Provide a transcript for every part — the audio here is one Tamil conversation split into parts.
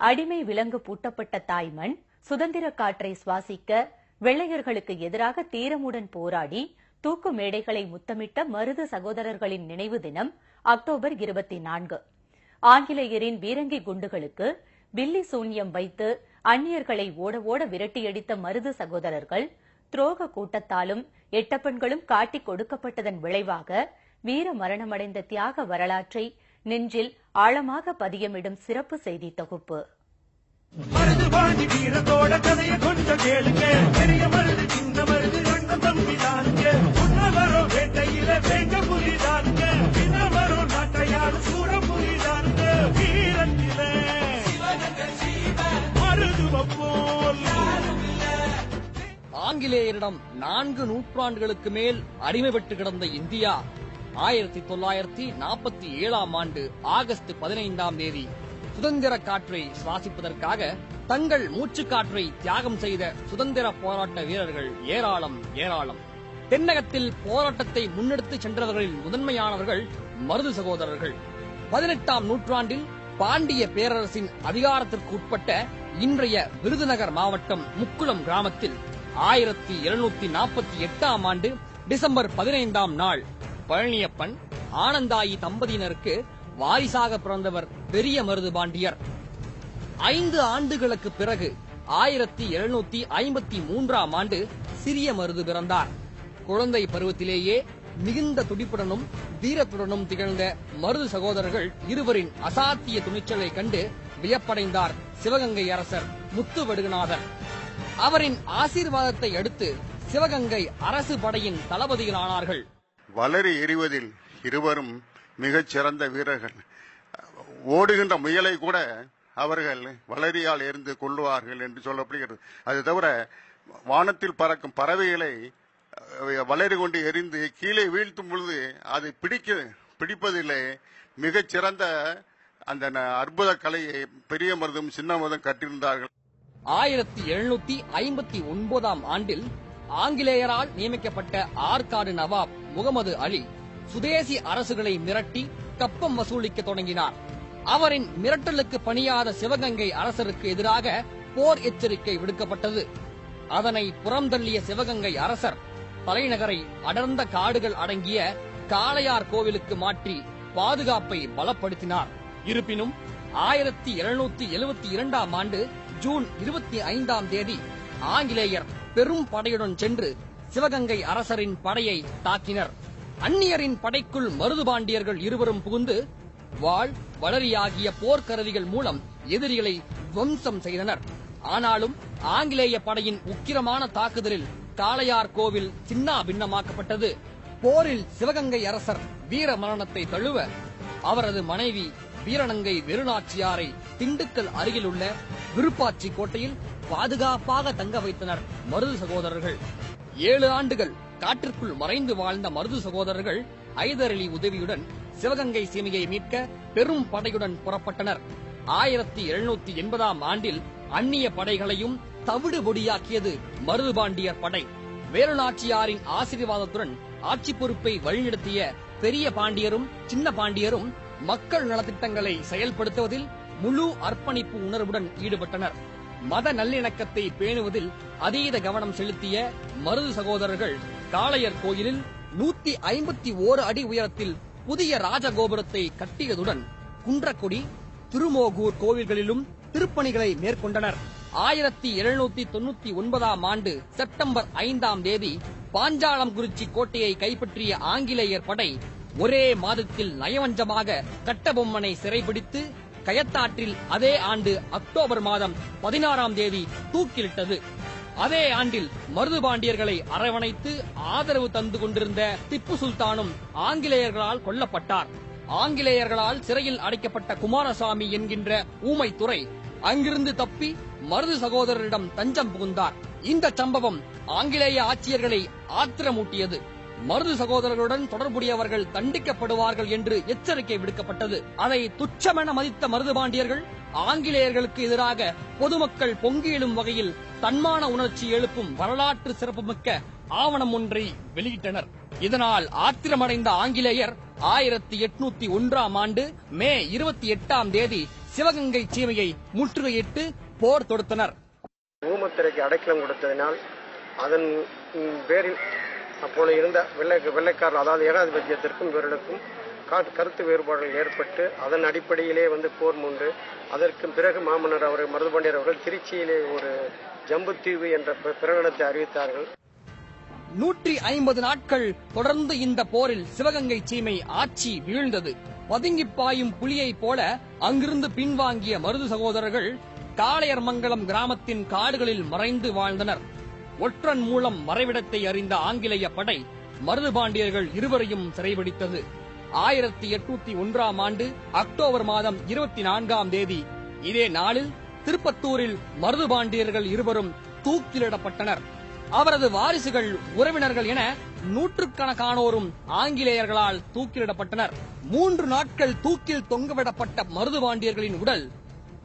அடிமை விலங்கு பூட்டப்பட்ட தாய்மண், சுதந்திர காற்றை சுவாசிக்க வெள்ளையர்களுக்கு எதிராக தீரமுடன் போராடி தூக்கு மேடைகளை முத்தமிட்ட மருது சகோதரர்களின் நினைவு தினம் அக்டோபர் 24. ஆங்கிலேயரின் பீரங்கி குண்டுகளுக்கு பில்லி சூன்யம் வைத்து அந்நியர்களை ஓட ஓட விரட்டியடித்த மருது சகோதரர்கள் துரோக கூட்டத்தாலும் எட்டப்பெண்களும் காட்டிக் கொடுக்கப்பட்டதன் விளைவாக வீர மரணமடைந்த தியாக வரலாற்றை நெஞ்சில் ஆழமாக பதியமிடும் சிறப்பு செய்தி தொகுப்பு. மருது பாண்டி வீரத்தோட கதையை கொஞ்சம் கேளுங்க. பெரிய மருது சின்ன மருது அண்ணன் தம்பி தானுங்க. உன்னவரும் வேட்டையில வேங்க புரிதானுங்க. பின்னவரும் நாட்டையால் சூட புரிதானுங்க. வீரத்தில மருதுவ போல் ஆங்கிலேயரிடம் 4 நூற்றாண்டுகளுக்கு மேல் அடிமைப்பட்டு கிடந்த இந்தியா 1947ஆம் ஆண்டு ஆகஸ்ட் 15ஆம் தேதி சுதந்திர காற்றை சுவாசிப்பதற்காக தங்கள் மூச்சுக்காற்றை தியாகம் செய்த சுதந்திர போராட்ட வீரர்கள் ஏராளம் ஏராளம். தென்னகத்தில் போராட்டத்தை முன்னெடுத்து சென்றவர்களில் முதன்மையானவர்கள் மருது சகோதரர்கள். 18ஆம் நூற்றாண்டில் பாண்டிய பேரரசின் அதிகாரத்திற்கு உட்பட்ட இன்றைய விருதுநகர் மாவட்டம் முக்குளம் கிராமத்தில் 1748ஆம் ஆண்டு டிசம்பர் 15ஆம் நாள் பழனியப்பன் ஆனந்தாயி தம்பதியினருக்கு வாரிசாக பிறந்தவர் பெரிய மருது பாண்டியர். 5 ஆண்டுகளுக்கு பிறகு 1753ஆம் ஆண்டு சிறிய மருது பிறந்தார். குழந்தை பருவத்திலேயே மிகுந்த துடிப்புடனும் வீரத்துடனும் திகழ்ந்த மருது சகோதரர்கள் இருவரின் அசாத்திய துணிச்சலை கண்டு வியப்படைந்தார் சிவகங்கை அரசர் முத்துவடுகநாதர். அவரின் ஆசீர்வாதத்தை அடுத்து சிவகங்கை அரசு படையின் தளபதிகளானார்கள். வளரி எறிவதில் இருவரும் மிகச் சிறந்த வீரர்கள். ஓடுகின்ற முயலை கூட அவர்கள் வளரியால் எறிந்து கொள்ளுவார்கள் என்று சொல்லப்படுகிறது. அது தவிர வானத்தில் பறக்கும் பறவைகளை வளரி கொண்டு எறிந்து கீழே வீழ்த்தும் பொழுது அதை பிடிப்பதில்லை. மிகச் சிறந்த அந்த அற்புத கலையை பெரிய மருதும் சின்ன மருதும் கட்டியிருந்தார்கள். 1759ஆம் ஆண்டில் ஆங்கிலேயரால் நியமிக்கப்பட்ட ஆற்காடு நவாப் முகமது அலி சுதேசி அரசுகளை மிரட்டி கப்பம் வசூலிக்க தொடங்கினார். அவரின் மிரட்டலுக்கு பணியாத சிவகங்கை அரசருக்கு எதிராக போர் எச்சரிக்கை விடுக்கப்பட்டது. அதனை புறந்தள்ளிய சிவகங்கை அரசர் தலைநகரை அடர்ந்த காடுகள் அடங்கிய காளையார் கோவிலுக்கு மாற்றி பாதுகாப்பை பலப்படுத்தினார். இருப்பினும் 1772ஆம் ஆண்டு ஜூன் 25ஆம் தேதி ஆங்கிலேயர் பெரும் படையுடன் சென்று சிவகங்கை அரசரின் படையை தாக்கினர். அந்நியரின் படைக்குள் மருது பாண்டியர்கள் இருவரும் புகுந்து வாள் வளரி ஆகிய போர்க்கருவிகள் மூலம் எதிரிகளை துவம்சம் செய்தனர். ஆனாலும் ஆங்கிலேய படையின் உக்கிரமான தாக்குதலில் காளையார் கோவில் சின்னா பின்னமாக்கப்பட்டது. போரில் சிவகங்கை அரசர் வீர மரணத்தை தழுவ அவரது மனைவி வீரநங்கை வெறுநாச்சியாரை திண்டுக்கல் அருகில் உள்ள விருப்பாச்சி கோட்டையில் பாதுகாப்பாக தங்க வைத்தனர் மருது சகோதரர்கள். 7 ஆண்டுகள் காற்றிற்குள் மறைந்து வாழ்ந்த மருது சகோதரர்கள் ஐதர் அலி உதவியுடன் சிவகங்கை சீமையை மீட்க பெரும் படையுடன் புறப்பட்டனர். 1780ஆம் ஆண்டில் அந்நிய படைகளையும் தவிடு பொடியாக்கியது மருது பாண்டியர் படை. வேலுநாச்சியாரின் ஆசீர்வாதத்துடன் ஆட்சி பொறுப்பை வழிநடத்திய பெரிய பாண்டியரும் சின்ன பாண்டியரும் மக்கள் நலத்திட்டங்களை செயல்படுத்துவதில் முழு அர்ப்பணிப்பு உணர்வுடன் ஈடுபட்டனர். மத நல்லிணக்கத்தை பேணுவதில் அதீத கவனம் செலுத்திய மருது சகோதரர்கள் காளையர் கோயிலில் 151 அடி உயரத்தில் புதிய ராஜகோபுரத்தை கட்டியதுடன் குன்றக்குடி, திருமோகூர் கோவில்களிலும் திருப்பணிகளை மேற்கொண்டனர். 1799ஆம் ஆண்டு செப்டம்பர் 5ஆம் தேதி பாஞ்சாலங்குறிச்சி கோட்டையை கைப்பற்றிய ஆங்கிலேயர் படை ஒரே மாதத்தில் நயவஞ்சமாக கட்டபொம்மனை சிறைபிடித்து கயத்தாற்றில் அதே ஆண்டு அக்டோபர் மாதம் 16ஆம் தேதி தூக்கிலிட்டது. அதே ஆண்டில் மருது பாண்டியர்களை அரவணைத்து ஆதரவு தந்து கொண்டிருந்த திப்பு சுல்தானும் ஆங்கிலேயர்களால் கொல்லப்பட்டார். ஆங்கிலேயர்களால் சிறையில் அடைக்கப்பட்ட குமாரசாமி என்கின்ற ஊமைத்துறை அங்கிருந்து தப்பி மருது சகோதரரிடம் தஞ்சம் புகுந்தார். இந்த சம்பவம் ஆங்கிலேய ஆட்சியர்களை ஆத்திரமூட்டியது. மருது சகோதரர்களுடன் தொடர்புடையவர்கள் தண்டிக்கப்படுவார்கள் என்று எச்சரிக்கை விடுக்கப்பட்டது. அதை துச்சமென மதித்த மருது பாண்டியர்கள் ஆங்கிலேயர்களுக்கு எதிராக பொதுமக்கள் பொங்கி எழும் வகையில் தன்மான உணர்ச்சி எழுப்பும் வரலாற்று சிறப்புமிக்க ஆவணம் ஒன்றை வெளியிட்டனர். இதனால் ஆத்திரமடைந்த ஆங்கிலேயர் 1801ஆம் ஆண்டு மே 28ஆம் தேதி சிவகங்கை சீமையை முற்றுகையிட்டு போர் தொடுத்தனர். ஊமத்திரைக்கு அடைக்கலம் கொடுத்ததினால் அதன் பேரில் அப்போது இருந்த வெள்ளைக்காரர், அதாவது ஏகாதிபத்தியத்திற்கும் இவர்களுக்கும் கருத்து வேறுபாடுகள் ஏற்பட்டு அதன் அடிப்படையிலே போர் மூண்டு அதற்கு பிறகு மாமன்னர் அவர்கள் மருதுபாண்டியர் அவர்கள் திருச்சியிலே ஒரு ஜம்புத்தீவு என்ற பிரகடனத்தை அறிவித்தார்கள். 150 நாட்கள் தொடர்ந்து இந்த போரில் சிவகங்கை சீமை ஆட்சி வீழ்ந்தது. பதுங்கி பாயும் புலியைப் போல அங்கிருந்து பின்வாங்கிய மருது சகோதரர்கள் காளையர்மங்கலம் கிராமத்தின் காடுகளில் மறைந்து வாழ்ந்தனர். ஒற்றன் மூலம் மறைவிடத்தை அறிந்த ஆங்கிலேய படை மருதுபாண்டியர்கள் இருவரையும் சிறைபிடித்தது. 1801ஆம் ஆண்டு அக்டோபர் மாதம் 24ஆம் தேதி இதே நாளில் திருப்பத்தூரில் மருதுபாண்டியர்கள் இருவரும் தூக்கிலிடப்பட்டனர். அவரது வாரிசுகள், உறவினர்கள் என நூற்றுக்கணக்கானோரும் ஆங்கிலேயர்களால் தூக்கிலிடப்பட்டனர். 3 நாட்கள் தூக்கில் தொங்கவிடப்பட்ட மருதுபாண்டியர்களின் உடல்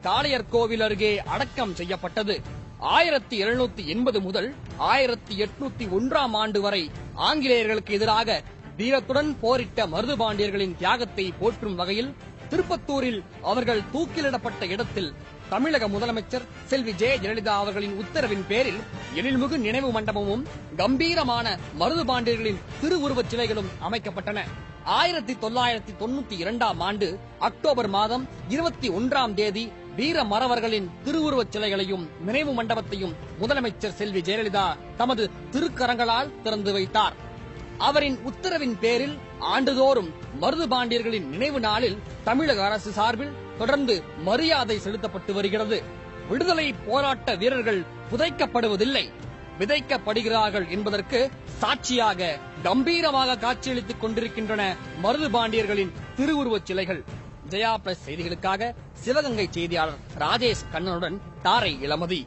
காளையர் கோவில் அருகே அடக்கம் செய்யப்பட்டது. 1780 முதல் 1801ஆம் ஆண்டு வரை ஆங்கிலேயர்களுக்கு எதிராக தீரத்துடன் போரிட்ட மருதுபாண்டியர்களின் தியாகத்தை போற்றும் வகையில் திருப்பத்தூரில் அவர்கள் தூக்கிலிடப்பட்ட இடத்தில் தமிழக முதலமைச்சர் செல்வி ஜெயலலிதா அவர்களின் உத்தரவின் பேரில் எழில்மிகு நினைவு மண்டபமும் கம்பீரமான மருதுபாண்டியர்களின் திருவுருவச் சிலைகளும் அமைக்கப்பட்டன. 1992ஆம் ஆண்டு அக்டோபர் மாதம் 21ஆம் தேதி வீர மறவர்களின் திருவுருவச் சிலைகளையும் நினைவு மண்டபத்தையும் முதலமைச்சர் செல்வி ஜெயலலிதா தமது திருக்கரங்களால் திறந்து வைத்தார். அவரின் உத்தரவின் பேரில் ஆண்டுதோறும் மருதுபாண்டியர்களின் நினைவு நாளில் தமிழக அரசு சார்பில் தொடர்ந்து மரியாதை செலுத்தப்பட்டு வருகிறது. விடுதலை போராட்ட வீரர்கள் புதைக்கப்படுவதில்லை, விதைக்கப்படுகிறார்கள் என்பதற்கு சாட்சியாக கம்பீரமாக காட்சியளித்துக் கொண்டிருக்கின்றன மருதுபாண்டியர்களின் திருவுருவச் சிலைகள். ஜெயா பிளஸ் செய்திகளுக்காக சிவகங்கை செய்தியாளர் ராஜேஷ் கண்ணனுடன் தாரை இளமதி.